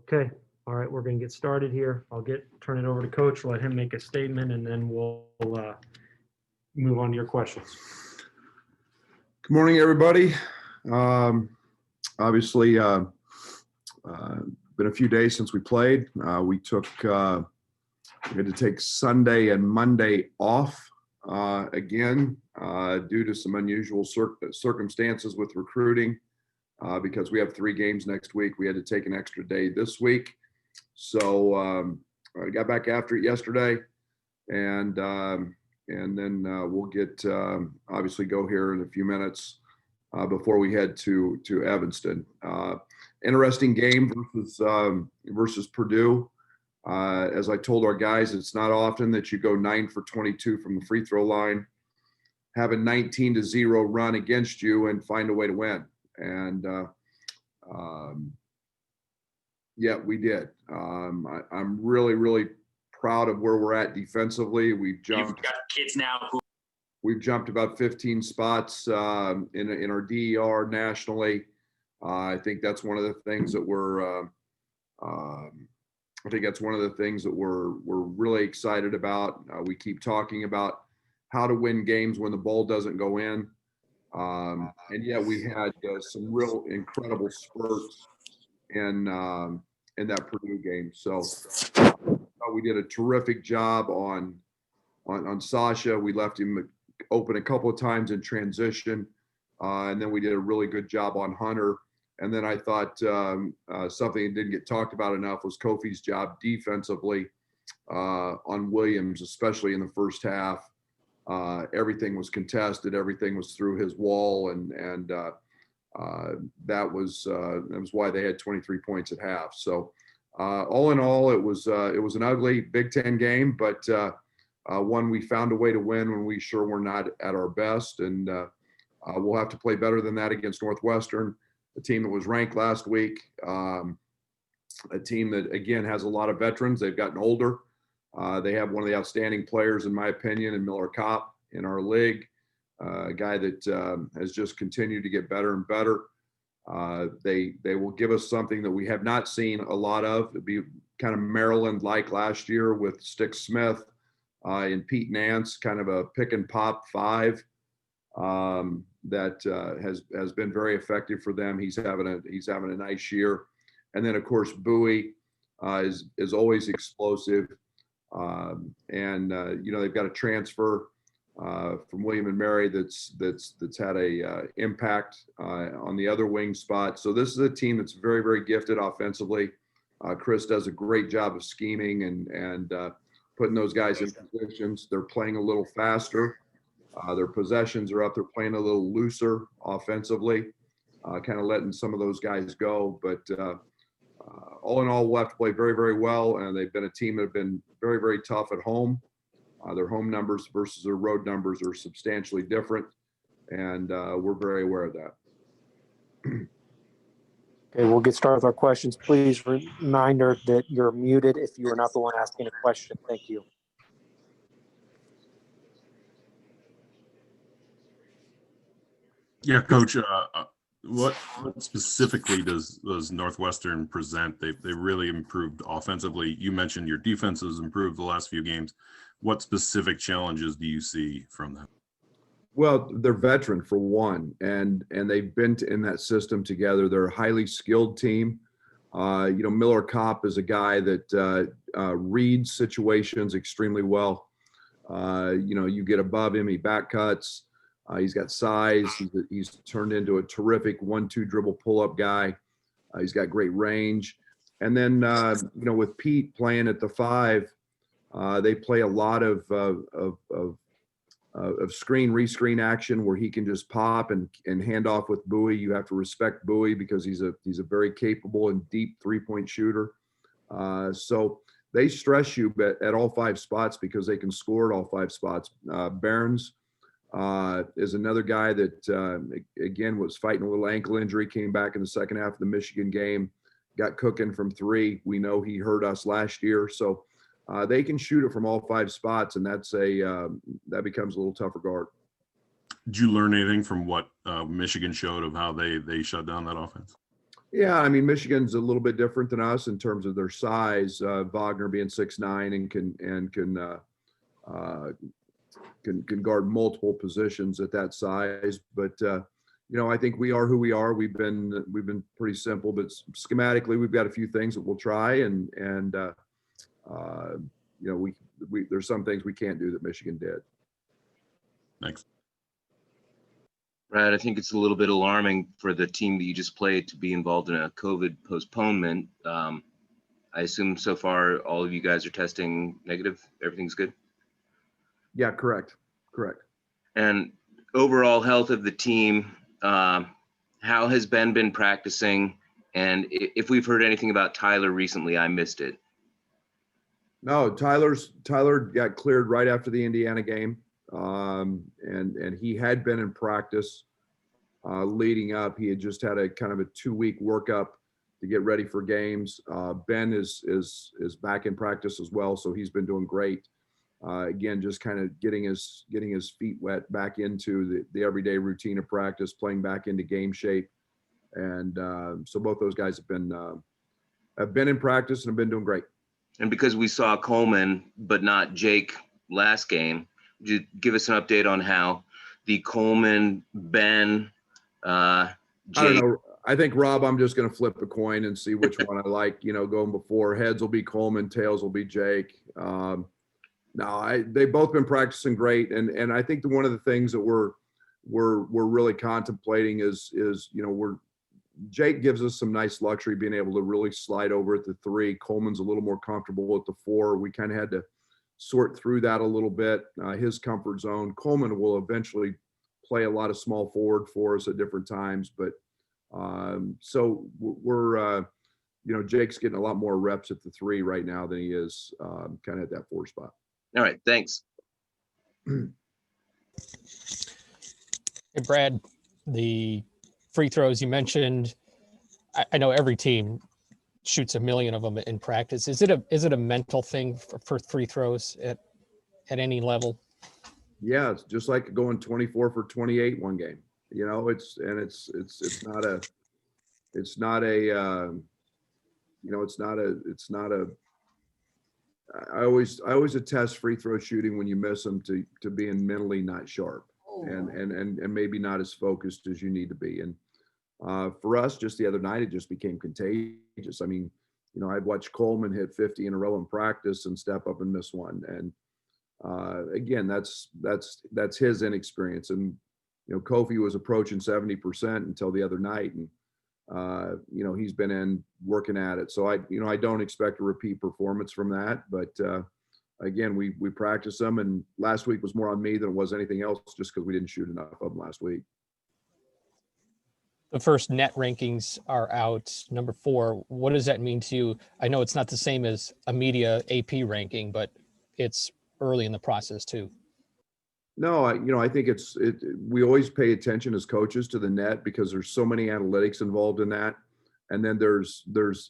Okay. All right. We're going to get started here. I'll turn it over to Coach, let him make a statement, and then we'll move on to your questions. Good morning, everybody. Obviously, been a few days since we played. We had to take Sunday and Monday off again due to some unusual circumstances with recruiting. Because we have 3 games next week, we had to take an extra day this week. So I got back after it yesterday, and then we'll get obviously go here in a few minutes before we head to Evanston. Interesting game versus Purdue. As I told our guys, it's not often that you go 9 for 22 from the free throw line, have a 19-0 run against you, and find a way to win. And yeah, we did. I'm really, really proud of where we're at defensively. We've jumped. You've got kids now who. We've jumped about 15 spots in our DER nationally. I think that's one of the things that we're. I think that's one of the things that we're really excited about. We keep talking about how to win games when the ball doesn't go in. And yet we had some real incredible spurts in that Purdue game. So we did a terrific job on Sasha. We left him open a couple of times in transition, and then we did a really good job on Hunter. And then I thought something that didn't get talked about enough was Kofi's job defensively on Williams, especially in the first half. Everything was contested. Everything was through his wall, and that was why they had 23 points at half. So all in all, it was an ugly Big Ten game, but one we found a way to win when we sure were not at our best, and we'll have to play better than that against Northwestern, a team that was ranked last week, a team that again has a lot of veterans. They've gotten older. They have one of the outstanding players, in my opinion, in Miller Kopp in our league, a guy that has just continued to get better and better. They will give us something that we have not seen a lot of. It'd be kind of Maryland-like last year with Stick Smith and Pete Nance, kind of a pick and pop 5 that has been very effective for them. He's having a nice year, and then of course Bowie is always explosive. And they've got a transfer from William and Mary that's had a impact on the other wing spot. So this is a team that's very, very gifted offensively. Chris does a great job of scheming and putting those guys in positions. They're playing a little faster. Their possessions are up. They're playing a little looser offensively, kind of letting some of those guys go. But all in all, we'll have to play very, very well. And they've been a team that have been very, very tough at home. Their home numbers versus their road numbers are substantially different. And we're very aware of that. Okay, we'll get started with our questions. Please reminder that you're muted if you are not the one asking a question. Thank you. Yeah, Coach. What specifically does Northwestern present? They really improved offensively. You mentioned your defense has improved the last few games. What specific challenges do you see from them? Well, they're veteran for one, and they've been in that system together. They're a highly skilled team. Miller Kopp is a guy that reads situations extremely well. You get above him, he back cuts. He's got size. He's turned into a terrific 1-2 dribble pull-up guy. He's got great range. And then, with Pete playing at the 5, they play a lot of screen, rescreen action where he can just pop and hand off with Bowie. You have to respect Bowie because he's a very capable and deep 3-point shooter. So they stress you at all 5 spots because they can score at all 5 spots. Barnes is another guy that, again, was fighting a little ankle injury, came back in the second half of the Michigan game, got cooking from 3. We know he hurt us last year. So they can shoot it from all 5 spots, and that becomes a little tougher guard. Did you learn anything from what Michigan showed of how they shut down that offense? Yeah, I mean, Michigan's a little bit different than us in terms of their size. Wagner being 6'9" and uh, can guard multiple positions at that size. But I think we are who we are. We've been pretty simple, but schematically, we've got a few things that we'll try, and we there's some things we can't do that Michigan did. Thanks. Brad, I think it's a little bit alarming for the team that you just played to be involved in a COVID postponement. I assume so far all of you guys are testing negative. Everything's good. Yeah, correct. And overall health of the team, how has Ben been practicing? And if we've heard anything about Tyler recently, I missed it. No, Tyler got cleared right after the Indiana game, and he had been in practice leading up. He had just had a kind of a 2-week workup to get ready for games. Ben is back in practice as well, so he's been doing great. Again, just kind of getting his feet wet back into the everyday routine of practice, playing back into game shape, and so both those guys have been in practice and have been doing great. And because we saw Coleman, but not Jake last game, would you give us an update on how the Coleman, Ben, Jake? I don't know. I think, Rob, I'm just going to flip a coin and see which one I like, going before. Heads will be Coleman, tails will be Jake. They've both been practicing great. And I think one of the things that we're really contemplating is Jake gives us some nice luxury being able to really slide over at the 3. Coleman's a little more comfortable at the 4. We kind of had to sort through that a little bit, his comfort zone. Coleman will eventually play a lot of small forward for us at different times, but so we're Jake's getting a lot more reps at the 3 right now than he is kind of at that 4 spot. All right, thanks. Hey, Brad, the free throws you mentioned, I know every team shoots a million of them in practice. Is it a mental thing for free throws at any level? Yeah, it's just like going 24 for 28 one game. It's not a. I always attest free throw shooting when you miss them to being mentally not sharp and maybe not as focused as you need to be. And for us, just the other night, it just became contagious. I mean, I'd watch Coleman hit 50 in a row in practice and step up and miss one. And again, that's his inexperience. And Kofi was approaching 70% until the other night, and he's been in working at it. So I don't expect a repeat performance from that. But again, we practice them, and last week was more on me than it was anything else, just because we didn't shoot enough of them last week. The first net rankings are out, number 4. What does that mean to you? I know it's not the same as a media AP ranking, but it's early in the process too. No, I think we always pay attention as coaches to the net because there's so many analytics involved in that. And then there's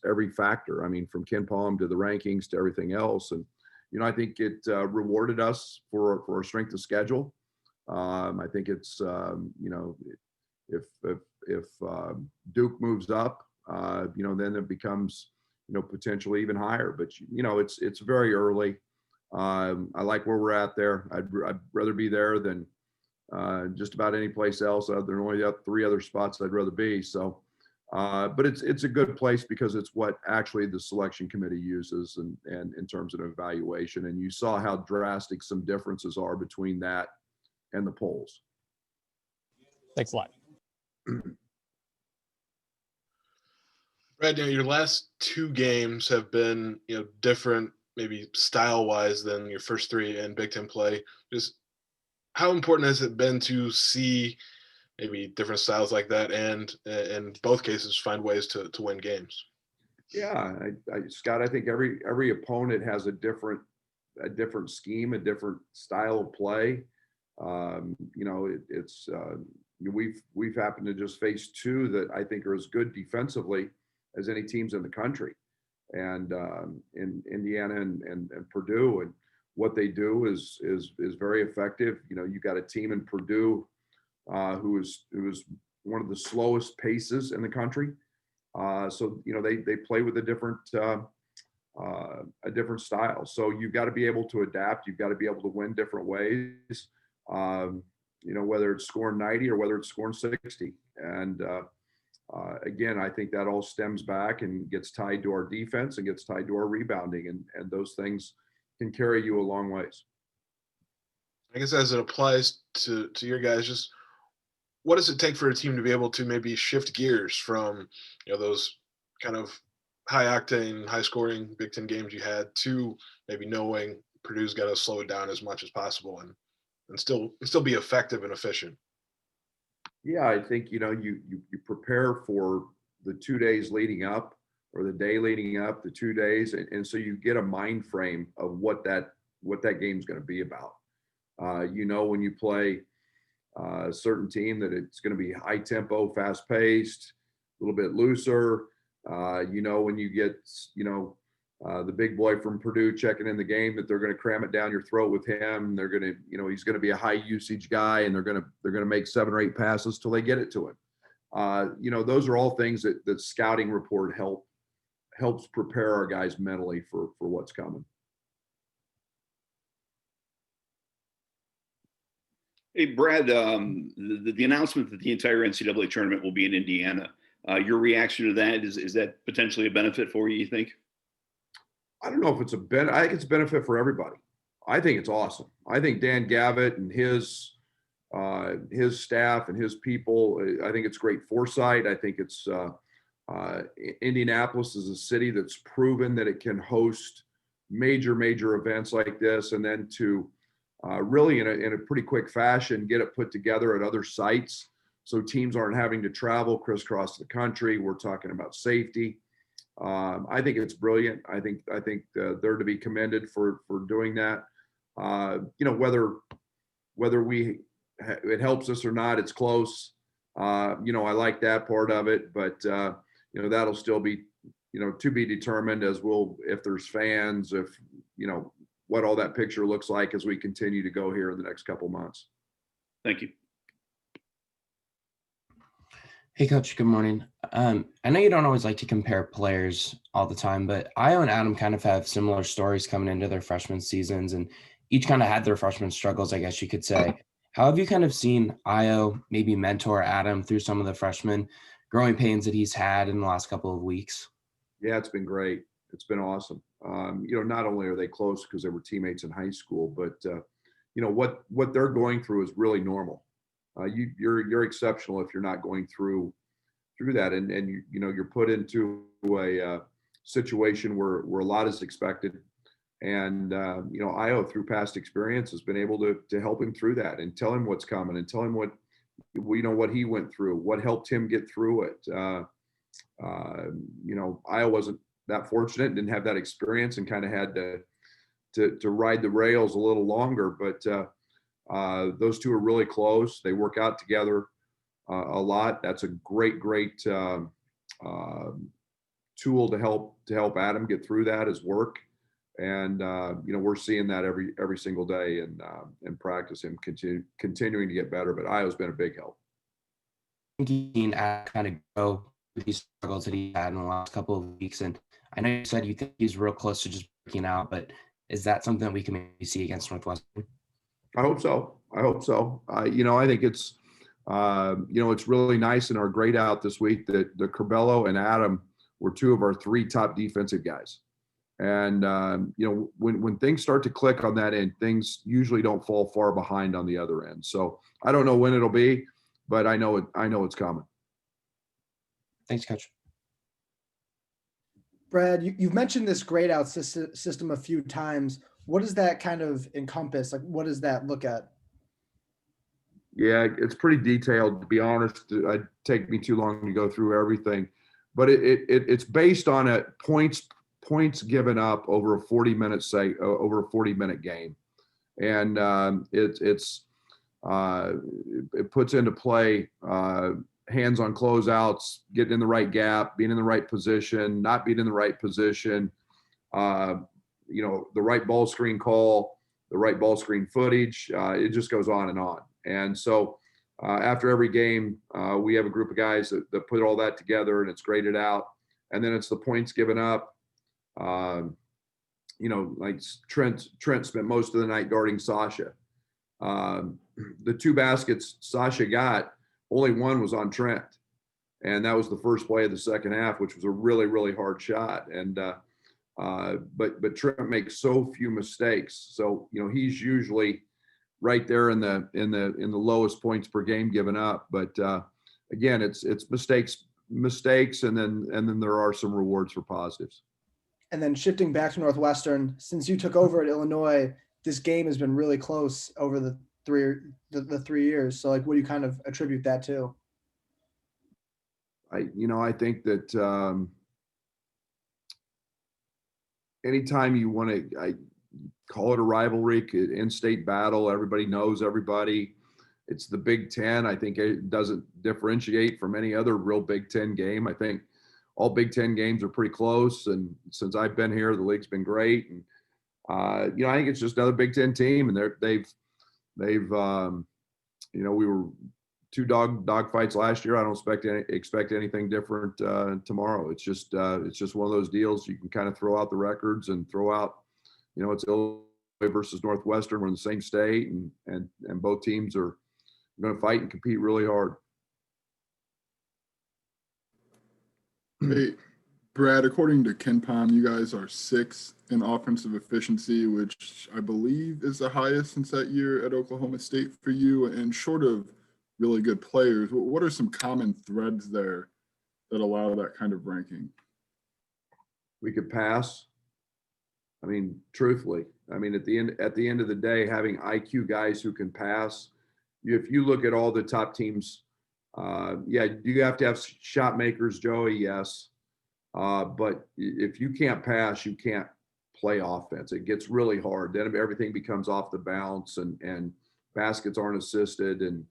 every factor. I mean, from Ken Palm to the rankings to everything else. And, I think it rewarded us for our strength of schedule. I think it's, if Duke moves up, then it becomes, potentially even higher. But, it's very early. I like where we're at there. I'd rather be there than just about any place else. There are only 3 other spots I'd rather be. So, but it's a good place because it's what actually the selection committee uses and in terms of evaluation. And you saw how drastic some differences are between that and the polls. Thanks a lot. Brad, your last 2 games have been, different, maybe style-wise than your first 3 in Big Ten play. Just how important has it been to see maybe different styles like that, and in both cases find ways to win games? Yeah, Scott, I think every opponent has a different scheme, a different style of play. We've happened to just face 2 that I think are as good defensively as any teams in the country, and in Indiana and Purdue, and what they do is very effective. You got a team in Purdue who is one of the slowest paces in the country, So, they play with a different style. So you've got to be able to adapt. You've got to be able to win different ways. Whether it's scoring 90 or whether it's scoring 60. And again, I think that all stems back and gets tied to our defense and gets tied to our rebounding, and those things can carry you a long ways. I guess as it applies to your guys, just what does it take for a team to be able to maybe shift gears from those kind of high octane, high scoring Big Ten games you had to maybe knowing Purdue's got to slow it down as much as possible and still be effective and efficient? Yeah, I think you prepare for the 2 days leading up, or the day leading up, the 2 days, and so you get a mind frame of what that game's going to be about. When you play a certain team, that it's going to be high tempo, fast paced, a little bit looser. When you get the big boy from Purdue checking in the game, that they're going to cram it down your throat with him. They're going to, he's going to be a high usage guy, and they're going to make 7 or 8 passes till they get it to him. Those are all things that scouting report helps prepare our guys mentally for what's coming. Hey, Brad, the announcement that the entire NCAA tournament will be in Indiana, your reaction to that, is that potentially a benefit for you think? I don't know if it's I think it's a benefit for everybody. I think it's awesome. I think Dan Gavitt and his staff and his people, I think it's great foresight. I think it's Indianapolis is a city that's proven that it can host major events like this, and then to really in a pretty quick fashion get it put together at other sites, so teams aren't having to travel crisscross the country. We're talking about safety. I think it's brilliant. I think they're to be commended for doing that. Whether it helps us or not, it's close. I like that part of it, but that'll still be to be determined, as if there's fans, if what all that picture looks like as we continue to go here in the next couple months. Thank you. Hey, Coach, good morning. I know you don't always like to compare players all the time, but Io and Adam kind of have similar stories coming into their freshman seasons, and each kind of had their freshman struggles, I guess you could say. How have you kind of seen Io maybe mentor Adam through some of the freshman growing pains that he's had in the last couple of weeks? Yeah, it's been great. It's been awesome. Not only are they close because they were teammates in high school, but what they're going through is really normal. You're exceptional if you're not going through that, and you're put into a situation where a lot is expected, and Io, through past experience, has been able to help him through that and tell him what's coming and tell him what he went through, what helped him get through it. Io wasn't that fortunate, didn't have that experience, and kind of had to ride the rails a little longer, but those two are really close. They work out together a lot. That's a great tool to help Adam get through that, is work. And we're seeing that every single day in practice, him continuing to get better. But Io's been a big help. Thinking kind of go with these struggles that he had in the last couple of weeks, and I know you said you think he's real close to just breaking out, but is that something that we can maybe see against Northwestern? I hope so. I think it's it's really nice in our grade out this week that the Curbelo and Adam were 2 of our 3 top defensive guys. And when things start to click on that end, things usually don't fall far behind on the other end. So I don't know when it'll be, but I know it's coming. Thanks, Coach. Brad, you've mentioned this grade out system a few times. What does that kind of encompass? Like, what does that look at? Yeah, it's pretty detailed, to be honest. It'd take me too long to go through everything, but it's based on points given up over a 40-minute game, and it puts into play hands on closeouts, getting in the right gap, being in the right position, not being in the right position, the right ball screen call, the right ball screen footage. It just goes on and on. And so after every game, we have a group of guys that put all that together and it's graded out. And then it's the points given up. Like Trent spent most of the night guarding Sasha. The 2 baskets Sasha got, only one was on Trent. And that was the first play of the second half, which was a really, really hard shot. And but Trent makes so few mistakes. So, he's usually right there in the lowest points per game given up. But again, it's mistakes, and then there are some rewards for positives. And then shifting back to Northwestern, since you took over at Illinois, this game has been really close over the 3 years. So, like, what do you kind of attribute that to? I think that anytime you want to, I call it a rivalry, in-state battle, everybody knows everybody. It's the Big Ten. I think it doesn't differentiate from any other real Big Ten game. I think all Big Ten games are pretty close. And since I've been here, the league's been great. And, I think it's just another Big Ten team. And they've we were 2 dog fights last year. I don't expect anything different tomorrow. It's just one of those deals. You can kind of throw out the records and throw out, it's Illinois versus Northwestern. We're in the same state, and both teams are going to fight and compete really hard. Hey, Brad, according to KenPom, you guys are 6th in offensive efficiency, which I believe is the highest since that year at Oklahoma State for you. And short of really good players, what are some common threads there that allow that kind of ranking? We could pass. I mean, truthfully, at the end of the day, having IQ guys who can pass. If you look at all the top teams, you have to have shot makers, Joey. Yes, but if you can't pass, you can't play offense. It gets really hard. Then everything becomes off the bounce, and baskets aren't assisted, and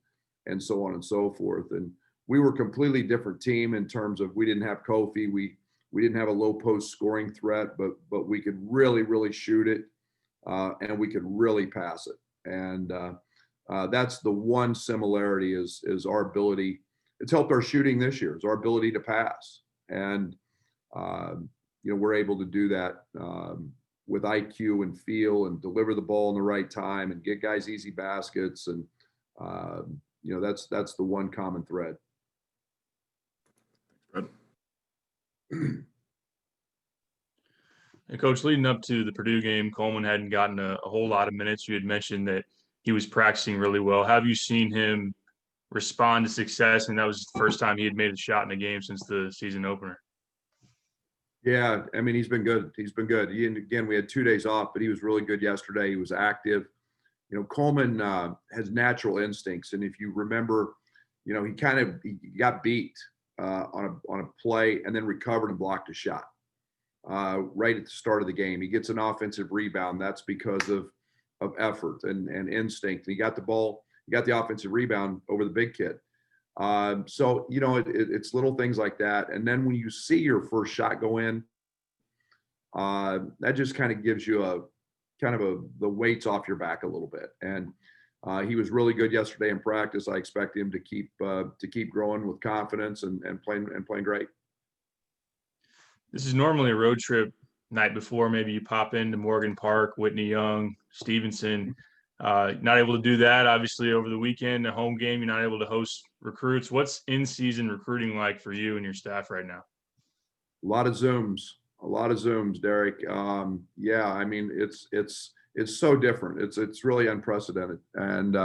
so on and so forth. And we were a completely different team in terms of we didn't have Kofi. We didn't have a low post scoring threat, but we could really, really shoot it, and we could really pass it. And that's the one similarity is our ability. It's helped our shooting this year, is our ability to pass. And, we're able to do that with IQ and feel and deliver the ball in the right time and get guys easy baskets. And, that's the one common thread. And Coach, leading up to the Purdue game, Coleman hadn't gotten a whole lot of minutes. You had mentioned that he was practicing really well. Have you seen him respond to success? And that was the first time he had made a shot in a game since the season opener. Yeah, he's been good. He's been good. Again, we had 2 days off, but he was really good yesterday. He was active. Coleman has natural instincts, and if you remember, he got beat on a play and then recovered and blocked a shot right at the start of the game. He gets an offensive rebound. That's because of effort and instinct. And he got the ball. He got the offensive rebound over the big kid. So it's little things like that. And then when you see your first shot go in, that just kind of gives you the weights off your back a little bit. And he was really good yesterday in practice. I expect him to keep growing with confidence and playing great. This is normally a road trip night before. Maybe you pop into Morgan Park, Whitney Young, Stevenson. Not able to do that, obviously, over the weekend, a home game. You're not able to host recruits. What's in-season recruiting like for you and your staff right now? A lot of Zooms, Derek. It's so different. It's really unprecedented. And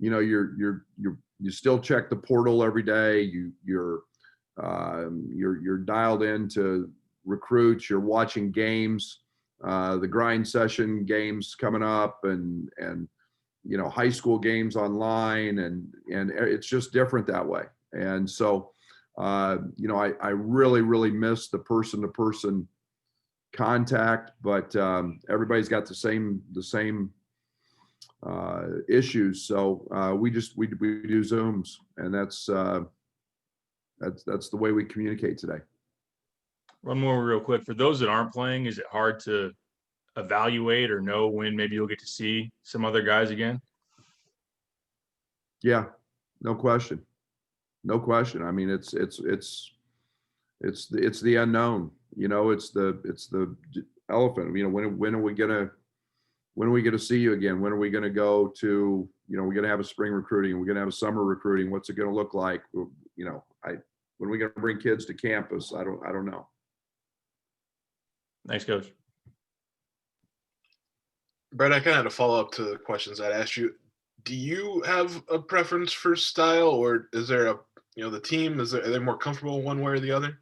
you still check the portal every day. You're dialed into recruits. You're watching games, the grind session games coming up, and high school games online, and it's just different that way. And so I really, really miss the person-to-person contact, but everybody's got the same issues. So we do Zooms, and that's the way we communicate today. One more real quick. For those that aren't playing, is it hard to evaluate or know when maybe you'll get to see some other guys again? Yeah, No question. No question. I mean, it's the unknown. You know, it's the elephant. You know, when are we gonna see you again? When are we gonna go to, you know, we're gonna have a spring recruiting, we're gonna have a summer recruiting. What's it gonna look like? You know, when are we gonna bring kids to campus? I don't know. Thanks, Coach. Brett, I kind of had a follow up to the questions I'd asked you. Do you have a preference for style, or is there the team, are they more comfortable one way or the other?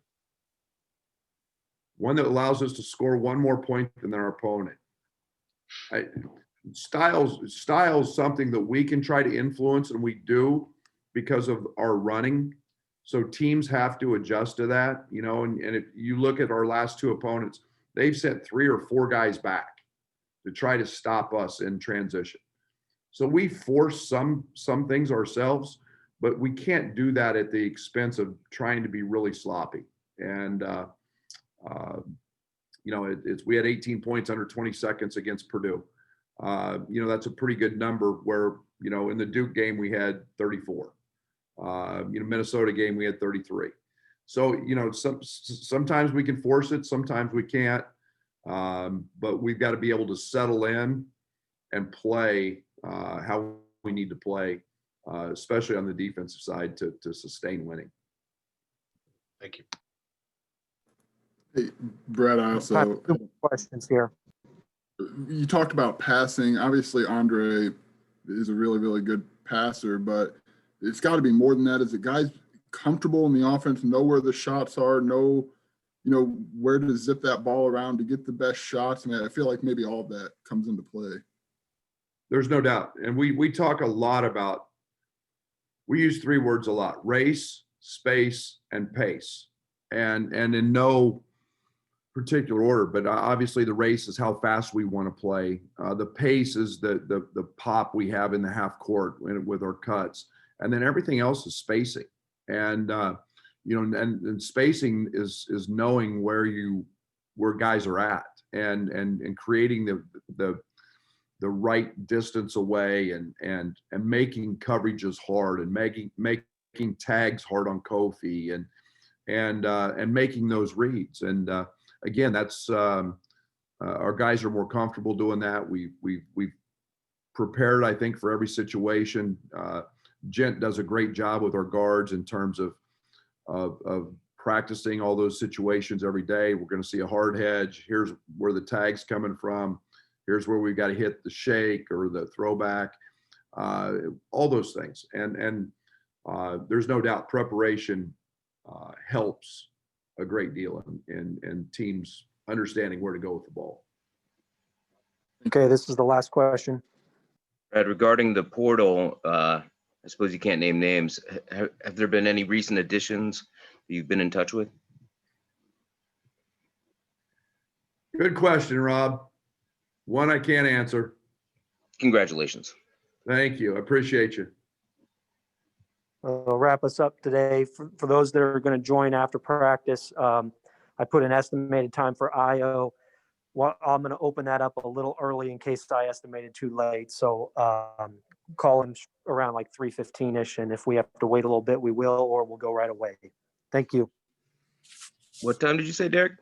One that allows us to score one more point than our opponent. Style's something that we can try to influence, and we do because of our running. So teams have to adjust to that, you know, and if you look at our last two opponents, they've sent 3 or 4 guys back to try to stop us in transition. So we force some things ourselves, but we can't do that at the expense of trying to be really sloppy. And, you know, we had 18 points under 20 seconds against Purdue. You know, that's a pretty good number where, you know, in the Duke game, we had 34. You know, Minnesota game, we had 33. So, you know, sometimes we can force it, sometimes we can't. But we've got to be able to settle in and play how we need to play, especially on the defensive side to sustain winning. Thank you. Hey, Brett, I also Questions here. you talked about passing. Obviously, Andre is a really, really good passer, but it's got to be more than that. Is it guys comfortable in the offense, know where the shots are, know, you know, where to zip that ball around to get the best shots? I mean, I feel like maybe all of that comes into play. There's no doubt. And we talk a lot about, we use 3 words a lot: race, space, and pace. And in no particular order, but obviously the race is how fast we want to play. The pace is the pop we have in the half court with our cuts. And then everything else is spacing. And, you know, and spacing is knowing where guys are at and creating the right distance away and making coverages hard and making tags hard on Kofi and making those reads. And again, that's our guys are more comfortable doing that. We've prepared, I think, for every situation. Gent does a great job with our guards in terms of practicing all those situations every day. We're going to see a hard hedge. Here's where the tag's coming from. Here's where we've got to hit the shake or the throwback, all those things. And there's no doubt preparation helps a great deal in teams understanding where to go with the ball. Okay, this is the last question. Brad, regarding the portal, I suppose you can't name names. Have there been any recent additions that you've been in touch with? Good question, Rob. One I can't answer. Congratulations. Thank you. I appreciate you. I'll wrap us up today. For those that are going to join after practice, I put an estimated time for IO. Well, I'm going to open that up a little early in case I estimated too late. So call him around like 3:15-ish, and if we have to wait a little bit, we will, or we'll go right away. Thank you. What time did you say, Derek?